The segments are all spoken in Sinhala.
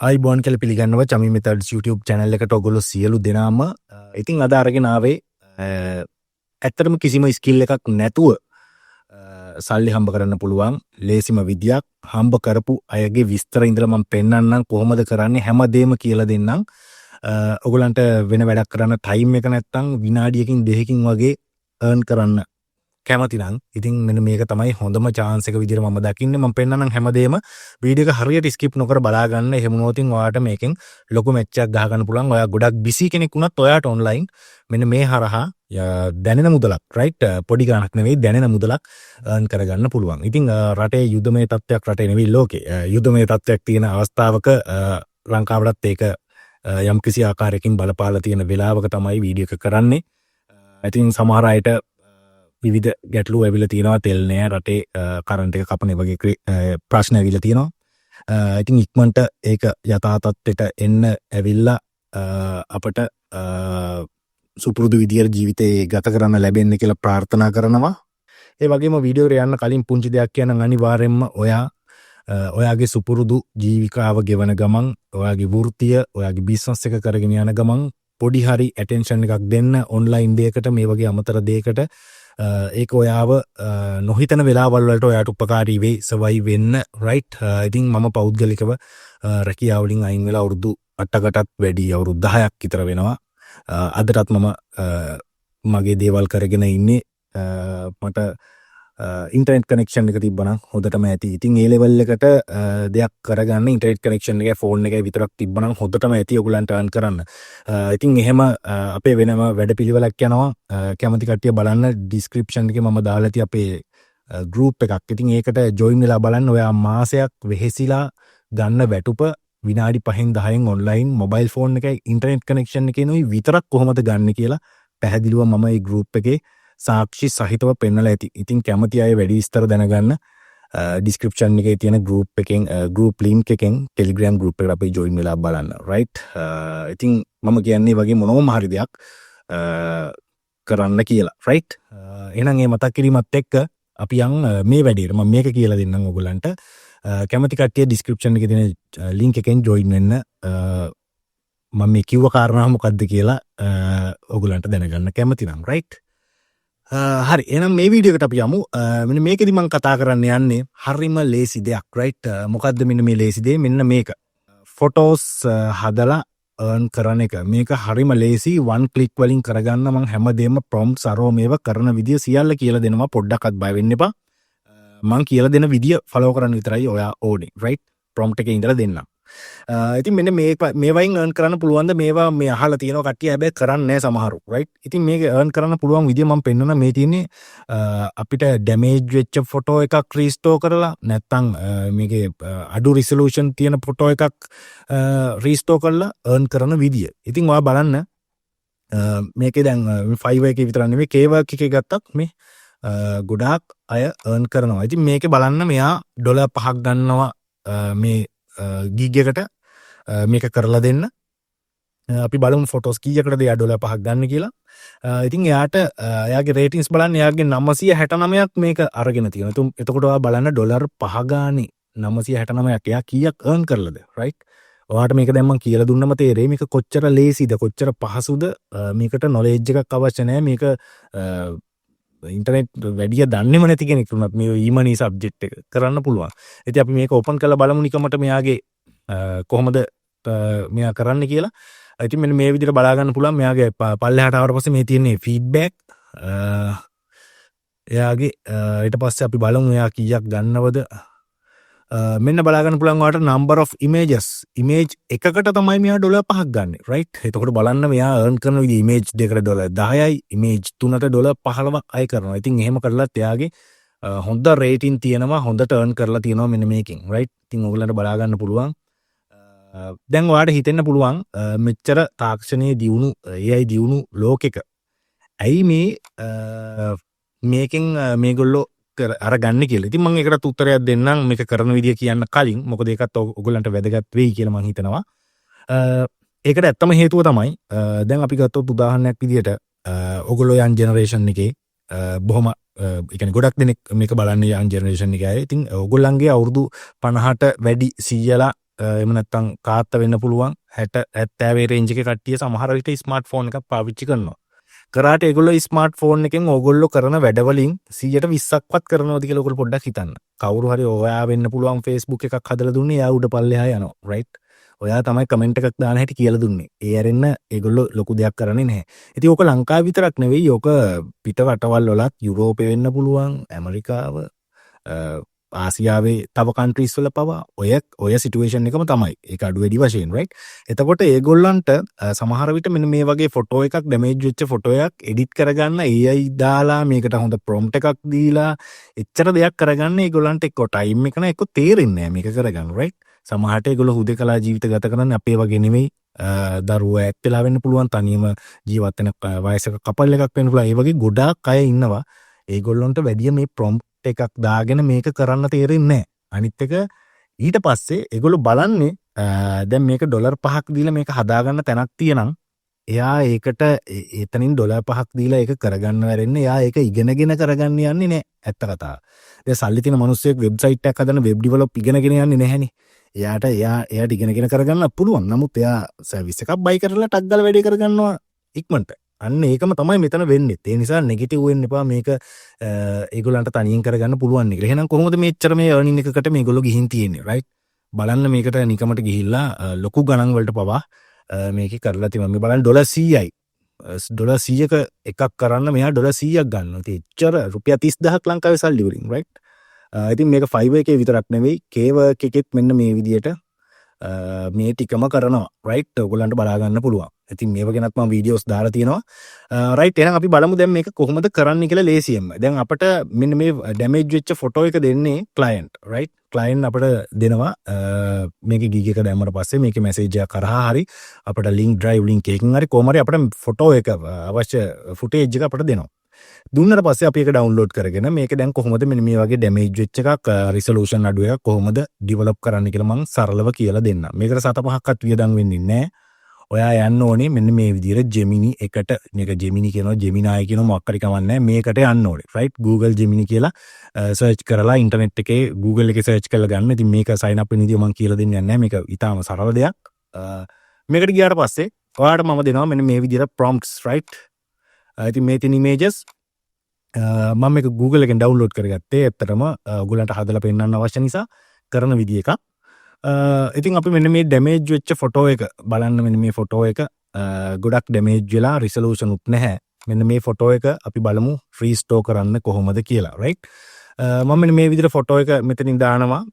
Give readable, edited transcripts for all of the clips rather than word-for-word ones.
අයිබෝන් කියලා පිළිගන්නවා චමි මෙතඩ්ස් YouTube channel එකට ඔයගොල්ලෝ සියලු දෙනාම ඉතින් අද අරගෙන ආවේ ඇත්තටම කිසිම ස්කිල් එකක් නැතුව සල්ලි හම්බ කරන්න පුළුවන් ලේසිම විදියක් හම්බ කරපු අයගේ විස්තර ඉඳලා මම පෙන්නන්නම් කොහොමද කරන්නේ හැමදේම කියලා දෙන්නම් ඔයගොල්ලන්ට වෙන වැඩක් කරන්න ටයිම් එක නැත්තම් විනාඩියකින් දෙකකින් වගේ earn කරන්න කැමති නම් ඉතින් මෙන්න මේක තමයි හොඳම chance එක විදිහට මම දකින්නේ මම පෙන්නන්නම් හැමදේම වීඩියෝ එක හරියට skip නොකර බලා ගන්න එහෙම නොතින් ඔයාලට මේකෙන් ලොකු මැච් එකක් ගහ ගන්න පුළුවන් ඔයා ගොඩක් busy කෙනෙක් වුණත් ඔයාට online මෙන්න මේ හරහා දැනෙන මුදලක් right පොඩි ගාණක් නෙවෙයි දැනෙන මුදලක් earn කරගන්න පුළුවන් ඉතින් රටේ යුදමය තත්ත්වයක් රටේ නෙවෙයි ලෝකේ යුදමය තත්ත්වයක් තියෙන අවස්ථාවක ලංකාවටත් ඒක යම් කිසි ආකාරයකින් බලපාලා තියෙන වෙලාවක තමයි වීඩියෝ එක කරන්නේ ඉතින් සමහර අයට විවිධ ගැටලු ඇවිල්ලා තියෙනවා තෙල් නෑ රටේ කරන්ට් එක කපන වගේ ප්‍රශ්න ඇවිල්ලා තියෙනවා ඉතින් ඉක්මනට ඒක යථා තත්ත්වයට එන්න ඇවිල්ලා අපට සුපුරුදු විදියට ජීවිතේ ගත කරන්න ලැබෙන්න කියලා ප්‍රාර්ථනා කරනවා ඒ වගේම වීඩියෝ එකට යන්න කලින් පුංචි දෙයක් කියන්න අනිවාර්යයෙන්ම ඔයාගේ සුපුරුදු ජීවිකාව ගෙවන ගමන් ඔයාගේ වෘත්තිය ඔයාගේ බිස්නස් එක කරගෙන යන ගමන් පොඩි හරි ඇටෙන්ෂන් එකක් දෙන්න ඔන්ලයින් දෙයකට මේ වගේ අමතර දෙයකට ඒක ඔයාව නොහිතන වෙලාවල් වලට ඔයාට උපකාරී වෙයි සර්වයිව් වෙන්න රයිට් ඉතින් මම පෞද්ගලිකව රැකියාව වලින් අයින් වෙලා අවුරුදු 8කටත් වැඩි අවුරුදු 10ක් විතර වෙනවා අදටත් මම මගේ දේවල් කරගෙන ඉන්නේ මට ඉන්ටර්නෙට් කනෙක්ෂන් එක තිබ්බනම් හොඳටම ඇති. ඉතින් ඒ ලෙවල් එකට දෙයක් කරගන්න ඉන්ටර්නෙට් කනෙක්ෂන් එකේ ෆෝන් එකේ විතරක් තිබ්බනම් හොඳටම ඇති ඔයගලන්ට earn කරන්න. ඉතින් එහෙම අපේ වෙනම වැඩපිළිවෙලක් යනවා. කැමති කට්ටිය බලන්න ඩිස්ක්‍රිප්ෂන් එකේ මම දාලා තියෙ අපේ group එකක්. ඉතින් ඒකට join වෙලා බලන්න ඔයා මාසයක් වෙහෙසිලා ගන්න වැටුප විනාඩි 5න් 10න් online mobile phone එකේ ඉන්ටර්නෙට් කනෙක්ෂන් එකේ නෝයි විතරක් කොහොමද ගන්න කියලා පැහැදිලිව මම මේ group එකේ සාක්ෂි සහිතව පෙන්නලා ඇති. ඉතින් කැමති අය වැඩි විස්තර දැනගන්න ඩිස්ක්‍රිප්ෂන් එකේ තියෙන group එකෙන් group link එකෙන් Telegram group එකට අපි join වෙලා බලන්න. right? ඉතින් මම කියන්නේ වගේ මොනවම හරි දෙයක් කරන්න කියලා. right? එහෙනම් මේ මතක් කිරීමත් එක්ක අපි යන් මේ වැඩේට මම මේක කියලා දෙන්නම් ඔයගලන්ට. කැමති කට්ටිය ඩිස්ක්‍රිප්ෂන් එකේ තියෙන link එකෙන් join වෙන්න මම මේ කිව්ව කාරණා මොකද්ද කියලා ඔයගලන්ට දැනගන්න කැමති නම්. right? හරි එහෙනම් මේ වීඩියෝ එකට අපි යමු මෙන්න මේකෙදි මම කතා කරන්න යන්නේ හරිම ලේසි දෙයක් right මොකද්ද මෙන්න මේ ලේසි දේ මෙන්න මේක ෆොටෝස් හදලා earn කරන එක මේක හරිම ලේසි one click වලින් කරගන්න මම හැමදේම prompts අරෝ මේව කරන විදිය සියල්ල කියලා දෙනවා පොඩ්ඩක්වත් බය වෙන්න එපා මම කියලා දෙන විදිය follow කරන්න විතරයි ඔයා ඕනේ right prompt එකේ ඉඳලා දෙන්නම් ඉතින් මෙන්න මේවයින් earn කරන්න පුළුවන්ද මේවා මේ අහලා තියෙනවා කට්ටිය හැබැයි කරන්නේ නැහැ සමහරු right ඉතින් මේක earn කරන්න පුළුවන් විදිය මම පෙන්වනවා මේ තියෙන්නේ අපිට damage වෙච්ච ෆොටෝ එකක් restore කරලා නැත්නම් මේකේ අඩු resolution තියෙන ෆොටෝ එකක් restore කරලා earn කරන විදිය ඉතින් ඔයා බලන්න මේකේ දැන් 5 එකේ විතර නෙමෙයි K work එකේ ගත්තත් මේ ගොඩාක් අය earn කරනවා ඉතින් මේකේ බලන්න මෙයා ඩොලර් 5ක් ගන්නවා මේ ගිග් එකට මේක කරලා දෙන්න අපි බලමු ෆොටෝස් කීයකටද එයා ඩොලර් 5ක් ගන්න කියලා ඉතින් එයාගේ රේටින්ග්ස් බලන්න එයාගේ 969ක් මේක අරගෙන තියෙනවා එතකොට ඔයා බලන්න ඩොලර් 5 ගානේ 969ක් එයා කීයක් earn කරලාද right ඔයාට මේක දැන් මම කියලා දුන්නම තේරෙයි මේක කොච්චර ලේසිද කොච්චර පහසුද මේකට knowledge එකක් අවශ්‍ය නැහැ මේක ඉන්ටර්නෙට් වැඩිය දන්නේම නැති කෙනෙක් වුණත් මේ ඊමනි සබ්ජෙක්ට් එක කරන්න පුළුවන්. ඉතින් අපි මේක ඕපන් කරලා බලමු නිකමට මෙයාගේ කොහොමද මෙයා කරන්න කියලා. ඉතින් මෙන්න මේ විදිහට බලා ගන්න පුළුවන් මෙයාගේ පල්ලෙහාට ආවට පස්සේ මේ තියෙන්නේ ෆීඩ්බැක්. එයාගේ ඊට පස්සේ අපි බලමු එයා කීයක් ගන්නවද. මෙන්න බලා ගන්න පුළුවන් ඔයාලට number of images image එකකට තමයි මෙයා ඩොලර් 5ක් ගන්න right එතකොට බලන්න මෙයා earn කරන විදිහ image දෙකට ඩොලර් 10යි image තුනට ඩොලර් 15ක් අය කරනවා ඉතින් එහෙම කරලත් එයාගේ හොඳ rating තියෙනවා හොඳට earn කරලා තියෙනවා මෙන්න මේකෙන් right ඉතින් ඔයගලන්ට බලා ගන්න පුළුවන් දැන් ඔයාලට හිතෙන්න පුළුවන් මෙච්චර තාක්ෂණයේ දියුණු AI දියුණු ලෝකෙක ඇයි මේ මේකෙන් මේගොල්ලෝ අර ගන්න කියලා. ඉතින් මම ඒකට උත්තරයක් දෙන්නම් මේක කරන විදිය කියන්න කලින්. මොකද ඒකත් ඔයගොල්ලන්ට වැදගත් වෙයි කියලා මම හිතනවා. ඒකට ඇත්තම හේතුව තමයි දැන් අපි ගත්තොත් උදාහරණයක් විදියට ඔයගොල්ලෝ යන් ජෙනරේෂන් එකේ බොහොම ඒ කියන්නේ ගොඩක් දෙනෙක් මේක බලන්නේ යන් ජෙනරේෂන් එකේ අය. ඉතින් ඔයගොල්ලන්ගේ අවුරුදු 50ට වැඩි 100ලා එහෙම නැත්නම් කාත්ත වෙන්න පුළුවන් 60 70 රේන්ජ් එකේ කට්ටිය සමහර විට ස්මාර්ට්ෆෝන් එකක් පාවිච්චි කරනවා. කරාට ඒගොල්ලෝ ස්මාර්ට්ෆෝන් එකෙන් ඕගොල්ලෝ කරන වැඩවලින් 120ක්වත් කරනවද කියලා ඔයගොල්ලෝ පොඩ්ඩක් හිතන්න. කවුරු හරි ඔයා වෙන්න පුළුවන් Facebook එකක් හදලා දුන්නේ එයා උඩ පල්ලෙහා යනවා. රයිට්? ඔයා තමයි කමෙන්ට් එකක් දාන හැටි කියලා දුන්නේ. ඒ ඇරෙන්න ඒගොල්ලෝ ලොකු දෙයක් කරන්නේ නැහැ. ඉතින් ඕක ලංකාව විතරක් නෙවෙයි. ඕක පිට රටවල් වලත් යුරෝපේ වෙන්න පුළුවන්, ඇමරිකාව, ආසියාවේ තව කන්ට්‍රීස් වල පවා ඔය සිටුේෂන් එකම තමයි. ඒක අඩු වැඩි වශයෙන් රයිට්. එතකොට ඒගොල්ලන්ට සමහර විට මෙන්න මේ වගේ ෆොටෝ එකක් ඩැමේජ් වෙච්ච ෆොටෝ එකක් එඩිට් කරගන්න AI දාලා මේකට හොඳ ප්‍රොම්ප්ට් එකක් දීලා එච්චර දෙයක් කරගන්න ඒගොල්ලන්ට එක්ක ටයිම් එක නැහැ, එක්ක තේරෙන්නේ නැහැ මේක කරගන්න රයිට්. සමහරට ඒගොල්ලෝ හුදේකලා ජීවිත ගත කරන්නේ අපේ වගේ නෙවෙයි. දරුවෝ ඇත් වෙලා වෙන්න පුළුවන්, තනියම ජීවත් වෙන වයසක කපල් එකක් වෙන්න පුළුවන්. ඒ වගේ ගොඩාක් අය ඉන්නවා. ඒගොල්ලන්ට වැඩිය මේ ප්‍රොම්ප්ට් එකක් දාගෙන මේක කරන්න තේරෙන්නේ නැහැ. අනිත් එක ඊට පස්සේ ඒගොල්ලෝ බලන්නේ දැන් මේක ඩොලර් 5ක් දීලා මේක හදාගන්න තැනක් තියෙනම් එයා ඒකට එතනින් ඩොලර් 5ක් දීලා ඒක කරගන්න වැරෙන්නේ. එයා ඒක ඉගෙනගෙන කරගන්න යන්නේ නැහැ ඇත්ත කතාව. දැන් සල්ලි තියෙන මිනිස්සෙක් වෙබ්සයිට් එකක් හදන වෙබ් ඩෙවලොප් ඉගෙනගෙන යන්නේ නැහැනේ. එයාට ඉගෙනගෙන කරගන්න පුළුවන්. නමුත් එයා සර්විස් එකක් බයි කරලා ටක් ගාලා වැඩේ කරගන්නවා ඉක්මනට. අන්න ඒකම තමයි මෙතන වෙන්නේ. ඒ නිසා නෙගටිව් වෙන්න එපා. මේක ඒගොල්ලන්ට තනියෙන් කරගන්න පුළුවන් නේ. එහෙනම් කොහොමද මෙච්චර මේ earning එකකට මේගොල්ලෝ ගිහින් තියෙන්නේ right? බලන්න මේකට නිකමට ගිහිල්ලා ලොකු ගණන් වලට පවා මේකේ කරලා තියෙනවා. මේ බලන්න ඩොලර් 100යි. ඩොලර් 100ක එකක් කරන්න මෙයා ඩොලර් 100ක් ගන්නවා. ඉතින් එච්චර රුපියල් 30000ක් ලංකාවේ සල්ලි වලින් right? ඉතින් මේක Fiverr එකේ විතරක් නෙවෙයි Kwork එකෙත් මෙන්න මේ විදියට මේ ටිකම කරනවා right? ඔයගොල්ලන්ට බලා ගන්න පුළුවන්. ඉතින් මේව ගැනත් මම වීඩියෝස් දාලා තියෙනවා. right? එහෙනම් අපි බලමු දැන් මේක කොහොමද කරන්න කියලා ලේසියෙන්ම. දැන් අපිට මෙන්න මේ ඩැමේජ් වෙච්ච ෆොටෝ එක දෙන්නේ client right? client අපිට දෙනවා මේකේ gig එක දැම්මට පස්සේ මේකේ මැසේජ් එකක් කරහා හරි අපිට link drive link එකකින් හරි කොහොම හරි අපිට ෆොටෝ එක අවශ්‍ය footage එක අපිට දෙනවා. දුන්නට පස්සේ අපි ඒක ඩවුන්ලෝඩ් කරගෙන මේක දැන් කොහොමද මෙන්න මේ වගේ ඩැමේජ් වෙච්ච එකක් රිසොලූෂන් අඩු එකක් කොහොමද ඩිවෙලොප් කරන්න කියලා මම සරලව කියලා දෙන්නම්. මේකට 7-5ක්වත් වියදම් වෙන්නේ නැහැ. ඔයා යන්න ඕනේ මෙන්න මේ විදිහට Gemini එකට. මේක Gemini කියනවා, Gemini කියනවා, මොකක් හරි කවන්නේ නැහැ. මේකට යන්න ඕනේ. right? Google Gemini කියලා සර්ච් කරලා ඉන්ටර්නෙට් එකේ Google එකේ සර්ච් කරලා ගන්න. ඉතින් මේක sign up වෙන විදිය මම කියලා දෙන්නේ නැහැ. මේක ඊටාම සරල දෙයක්. මේකට ගියාට පස්සේ ඔයාලට මම දෙනවා මෙන්න මේ විදිහට prompts right? ඉතින් මේ තියෙන images මම මේක Google එකෙන් ඩවුන්ලෝඩ් කරගත්තේ. ඇත්තටම ඔයගොල්ලන්ට හදලා පෙන්නන්න අවශ්‍ය නිසා කරන විදිය එකක්. ඉතින් අපි මෙන්න මේ ඩැමේජ් වෙච්ච ෆොටෝ එක බලන්න. මෙන්න මේ ෆොටෝ එක ගොඩක් ඩැමේජ් වෙලා රිසොලූෂන් උත් නැහැ. මෙන්න මේ ෆොටෝ එක අපි බලමු රීස්ටෝර් කරන්න කොහොමද කියලා right? මම මෙන්න මේ විදිහට ෆොටෝ එක මෙතනින් දානවා.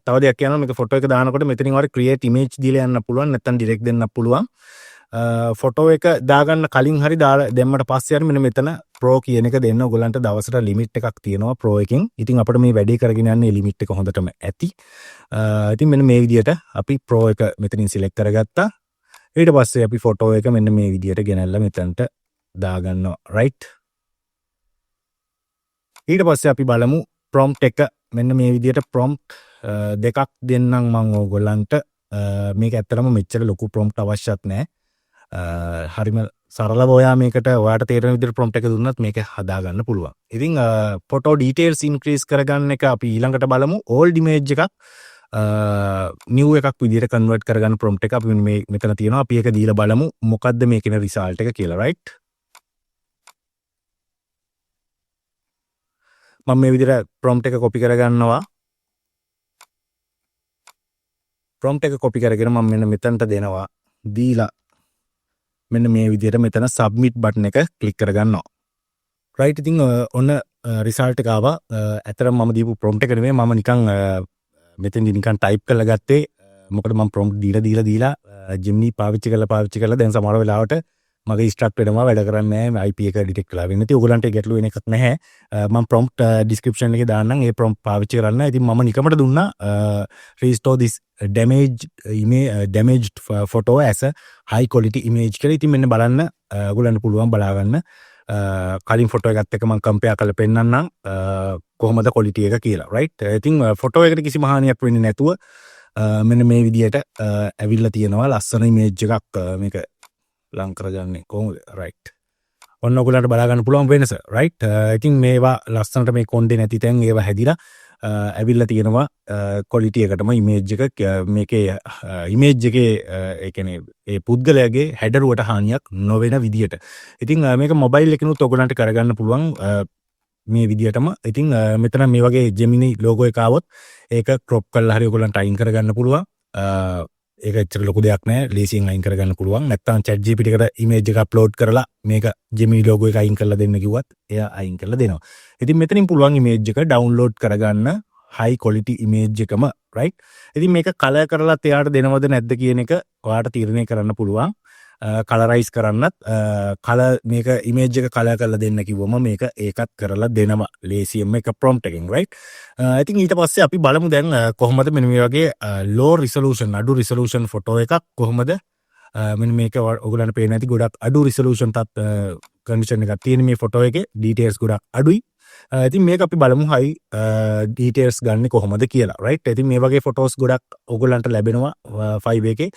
තව දෙයක් කියනවා මේක ෆොටෝ එක දානකොට මෙතනින් වර ක්‍රියේට් ඉමේජ් දීලා යන්න පුළුවන්, නැත්නම් ඩිරෙක්ට් දෙන්න පුළුවන්. ෆොටෝ එක දාගන්න කලින් හරි දාලා දැම්මට පස්සේ හරි මෙන්න මෙතන ප්‍රෝ කියන එක දෙන්න. ඔයගොල්ලන්ට දවසට ලිමිට් එකක් තියෙනවා ප්‍රෝ එකෙන්. ඉතින් අපිට මේ වැඩේ කරගෙන යන්නේ ලිමිට් එක හොඳටම ඇති. ඉතින් මෙන්න මේ විදියට අපි ප්‍රෝ එක මෙතනින් සිලෙක්ට් කරගත්තා. ඊට පස්සේ අපි ෆොටෝ එක මෙන්න මේ විදියට ගෙනල්ලා මෙතනට දාගන්නවා right? ඊට පස්සේ අපි බලමු prompt එක. මෙන්න මේ විදියට prompt දෙකක් දෙන්නම් මම ඕගොල්ලන්ට. මේක ඇත්තටම මෙච්චර ලොකු prompt අවශ්‍යත් නැහැ. හරිම සරලව ඔයාට තේරෙන විදිහට prompt එක දුන්නත් මේක හදාගන්න පුළුවන්. ඉතින් photo details increase කරගන්න එක අපි ඊළඟට බලමු. old image එකක් new එකක් විදිහට convert කරගන්න prompt එක අපි මේ මෙතන තියෙනවා. අපි ඒක දීලා බලමු මොකද්ද මේකේ result එක කියලා right? මම මේ විදිහට prompt එක copy කරගන්නවා. prompt එක copy කරගෙන මම මෙන්න මෙතනට දෙනවා. දීලා මෙන්න මේ විදිහට මෙතන submit button එක click කරගන්නවා. right? ඉතින් ඔන්න result එක ආවා. ඇත්තටම මම දීපු prompt එක නෙමෙයි, මම නිකන් මෙතෙන්දි නිකන් type කරලා ගත්තේ. මොකද මම prompt දීලා Gemini පාවිච්චි කරලා දැන් සමහර වෙලාවට මගේ instruct වෙනවා වැඩ කරන්නේ නැහැ. IP එක detect කරලා වෙන්නේ. ඉතින් ඔයගලන්ට ගැටලු වෙන එකක් නැහැ. මම prompt description එකේ දාන්නම්. ඒ prompt පාවිච්චි කරන්න. ඉතින් මම නිකමට දුන්නා restore this damaged photo as a high quality image කියලා. ඉතින් මෙන්න බලන්න ඔයගලන්ට පුළුවන් බලා ගන්න. කලින් ෆොටෝ එකත් එක්ක මම කම්පෙයාර් කරලා පෙන්නන්නම් කොහොමද quality එක කියලා right? ඉතින් ෆොටෝ එකට කිසිම හානියක් වෙන්නේ නැතුව මෙන්න මේ විදියට ඇවිල්ලා තියෙනවා ලස්සන image එකක්. මේක ලං කරගන්නේ කොහොමද right? ඔන්න ඔයගලන්ට බලා ගන්න පුළුවන් වෙනස right? ඉතින් මේවා ලස්සනට මේ කොණ්ඩේ නැති තැන් ඒවා හැදිලා ඇවිල්ලා තියෙනවා quality එකටම image එක මේකේ image එකේ ඒ කියන්නේ ඒ පුද්ගලයාගේ header-ට හානියක් නොවන විදියට. ඉතින් මේක mobile එකනොත් ඔයගලන්ට කරගන්න පුළුවන් මේ විදියටම. ඉතින් මෙතන මේ වගේ Gemini logo එක ආවොත් ඒක crop කරලා හරි ඔයගලන්ට අයින් කරගන්න පුළුවන්. ඒක ඇත්තට ලොකු දෙයක් නෑ, ලේසියෙන් අයින් කරගන්න පුළුවන්. නැත්නම් ChatGPT එකට image එක upload කරලා මේක Gemini logo එක අයින් කරලා දෙන්න කිව්වත් එයා අයින් කරලා දෙනවා. ඉතින් මෙතනින් පුළුවන් image එක download කරගන්න high quality image එකම, right? ඉතින් මේක color කරලත් එයාට දෙනවද නැද්ද කියන එක ඔයාට තීරණය කරන්න පුළුවන්. colorize කරන්නත් color මේක image එක color කරලා දෙන්න කිව්වම මේක ඒකත් කරලා දෙනවා ලේසියෙන්ම එක prompt එකෙන්, right? ඉතින් ඊට පස්සේ අපි බලමු දැන් කොහොමද මෙන්න මේ වගේ low resolution අඩු resolution photo එකක් කොහොමද මෙන්න මේක ඔයගොල්ලන්ට පේන්නේ නැති ගොඩක් අඩු resolution තත් condition එකක් තියෙන මේ photo එකේ details ගොඩක් අඩුයි. ඉතින් මේක අපි බලමු high details ගන්න කොහොමද කියලා, right? ඉතින් මේ වගේ photos ගොඩක් ඔයගොල්ලන්ට ලැබෙනවා 5 එකේ.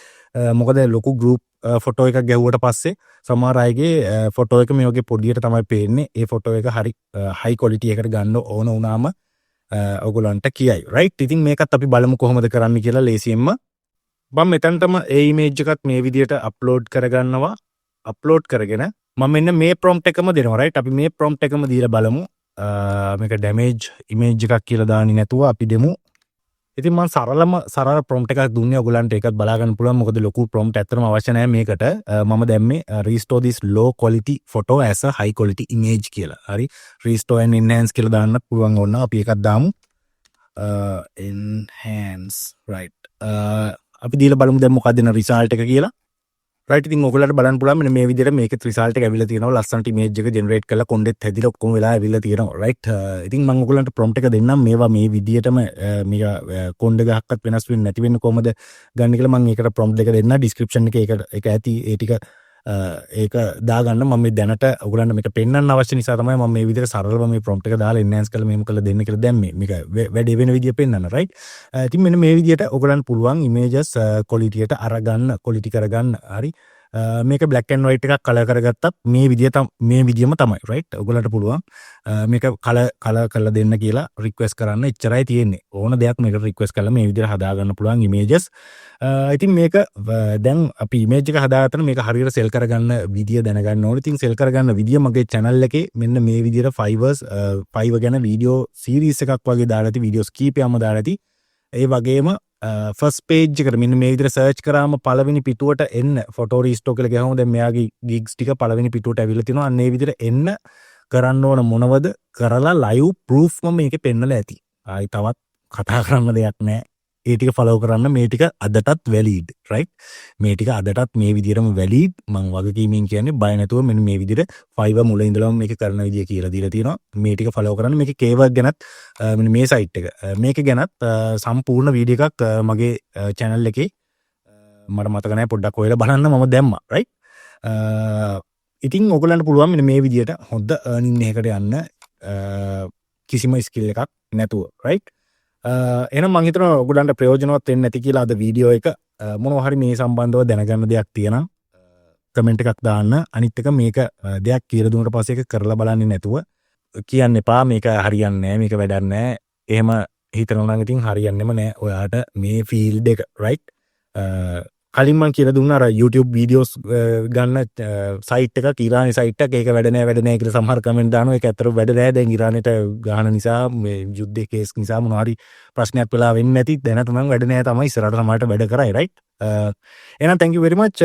මොකද ලොකු group ෆොටෝ එකක් ගැහුවට පස්සේ සමහර අයගේ ෆොටෝ එක මේ වගේ පොඩියට තමයි පේන්නේ. ඒ ෆොටෝ එක හරි හයි ක්වොලිටි එකකට ගන්න ඕන වුණාම ඔයගොල්ලන්ට කියයි, right? ඉතින් මේකත් අපි බලමු කොහොමද කරන්න කියලා ලේසියෙන්ම. මම මෙතනටම ඒ image එකත් මේ විදියට upload කරගන්නවා. upload කරගෙන මම මෙන්න මේ prompt එකම දෙනවා, right? අපි මේ prompt එකම දීලා බලමු. මේක damage image එකක් කියලා දාන්නේ නැතුව අපි දෙමු. ඉතින් මම සරල prompt එකක් දුන්නේ ඔයගලන්ට ඒකත් බලා ගන්න පුළුවන්. මොකද ලොකු prompt ඇත්තටම අවශ්‍ය නැහැ මේකට. මම දැම්මේ restore this low quality photo as a high quality image කියලා. හරි. restore and enhance කියලා දාන්නත් පුළුවන් ඕන. අපි ඒකත් දාමු. enhance, right. අපි දීලා බලමු දැන් මොකක්ද එන result එක කියලා. right. ඉතින් ඔයගලන්ට බලන්න පුළුවන් මෙන්න මේ විදිහට මේකේ result එක ඇවිල්ලා තියෙනවා. ලස්සනට image එක generate කරලා කොණ්ඩෙත් හැදිලා ඔක්කොම වෙලා ඇවිල්ලා තියෙනවා, right. ඉතින් මම ඔයගලන්ට prompt එක දෙන්නම් මේවා මේ විදිහටම මේක කොණ්ඩ ගහක්වත් වෙනස් වෙන්නේ නැති වෙන්න කොහමද ගන්න කියලා මම ඒකට prompt එක දෙන්න description එකේ ඒක ඇති ඒ ටික ඒක දාගන්න. මම මේ දැනට ඔයගලන්ට මේක පෙන්වන්න අවශ්‍ය නිසා තමයි මම මේ විදිහට සරලව මේ prompt එක දාලා enhance කරලා මෙහෙම කරලා දෙන්න කියලා දැම්මේ. මේක වැඩි වෙන විදිය පෙන්වන්න, right. ඉතින් මෙන්න මේ විදිහට ඔයගලන්ට පුළුවන් images quality එකට අරගන්න, quality කරගන්න, හරි. මේක black and white එකක් color කරගත්තත් මේ විදියම තමයි, right. ඔයගලන්ට පුළුවන් මේක color කරලා දෙන්න කියලා request කරන්න. එච්චරයි තියෙන්නේ. ඕන දෙයක් මේකට request කරලා මේ විදිහට හදා ගන්න පුළුවන් images. ඉතින් මේක දැන් අපි image එක හදාගත්තා මේක හරියට sell කරගන්න විදිය දැනගන්න ඕනේ. ඉතින් sell කරගන්න විදිය මගේ channel එකේ මෙන්න මේ විදිහට Fiverr ගැන video series එකක් වගේ දාලා ඇති, videos කීපයක්ම දාලා ඇති. ඒ වගේම first page එකට මෙන්න මේ විදිහට search කරාම පළවෙනි පිටුවට එන්න photo restore කියලා ගහම දැන් මෙයාගේ gigs ටික පළවෙනි පිටුවට ඇවිල්ලා තිනවා. අන්න ඒ විදිහට එන්න කරන්න ඕන මොනවද කරලා live proof මම මේකේ පෙන්නලා ඇති. ආයි තවත් කතා කරන්න දෙයක් නැහැ. ඒ ටික follow කරන්න. මේ ටික අදටත් valid, right. මේ ටික අදටත් මේ විදිහටම valid. මම වගකීමෙන් කියන්නේ බය නැතුව මෙන්න මේ විදිහට Fiverr මුල ඉඳලම මේක කරන විදිය කියලා දීලා තියෙනවා. මේ ටික follow කරන්න. මේකේ keyword ගැනත් මෙන්න මේ site එක මේක ගැනත් සම්පූර්ණ වීඩියෝ එකක් මගේ channel එකේ මට මතක නැහැ, පොඩ්ඩක් හොයලා බලන්න මම දැම්මා, right. ඉතින් ඔයගලන්ට පුළුවන් මෙන්න මේ විදිහට හොඳ earning එකකට යන්න කිසිම skill එකක් නැතුව, right. එහෙනම් මම හිතනවා ඔයගලන්ට ප්‍රයෝජනවත් වෙන්නේ නැති කියලා අද වීඩියෝ එක. මොනවා හරි මේ සම්බන්ධව දැනගන්න දෙයක් තියෙනවා කමෙන්ට් එකක් දාන්න. අනිත් එක මේක දෙයක් කියලා දුන්නාට පස්සේ ඒක කරලා බලන්නේ නැතුව කියන්න එපා මේක හරියන්නේ නැහැ, මේක වැඩක් නැහැ. එහෙම හිතනවා නම් ඉතින් හරියන්නේම නැහැ ඔයාට මේ ෆීල්ඩ් එක, right. කලින් මම කියලා දුන්නා අර YouTube videos ගන්න site එකක්, ඉරානි site එකක්. ඒක වැඩ නැහැ කියලා සමහර කමෙන්ට් දානවා. ඒක ඇත්තට වැඩ නැහැ. දැන් ඉරානෙට ගහන නිසා මේ යුද්ධයේ කේස් නිසා මොනවා හරි ප්‍රශ්නයක් වෙලා වෙන්නේ නැති. දැනට නම් වැඩ නැහැ තමයි. ඉස්සරහට සමහරට වැඩ කරයි, right. එහෙනම් thank you very much.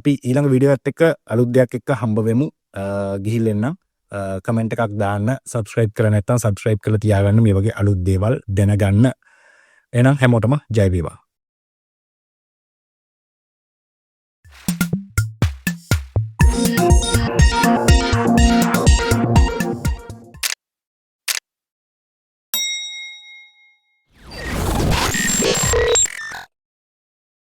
අපි ඊළඟ වීඩියෝ එකත් එක්ක අලුත් දෙයක් එක්ක හම්බ වෙමු. ගිහිල්ලා එන්න. කමෙන්ට් එකක් දාන්න. subscribe කරලා නැත්නම් subscribe කරලා තියාගන්න මේ වගේ අලුත් දේවල් දැනගන්න. එහෙනම් හැමෝටම ජය වේවා.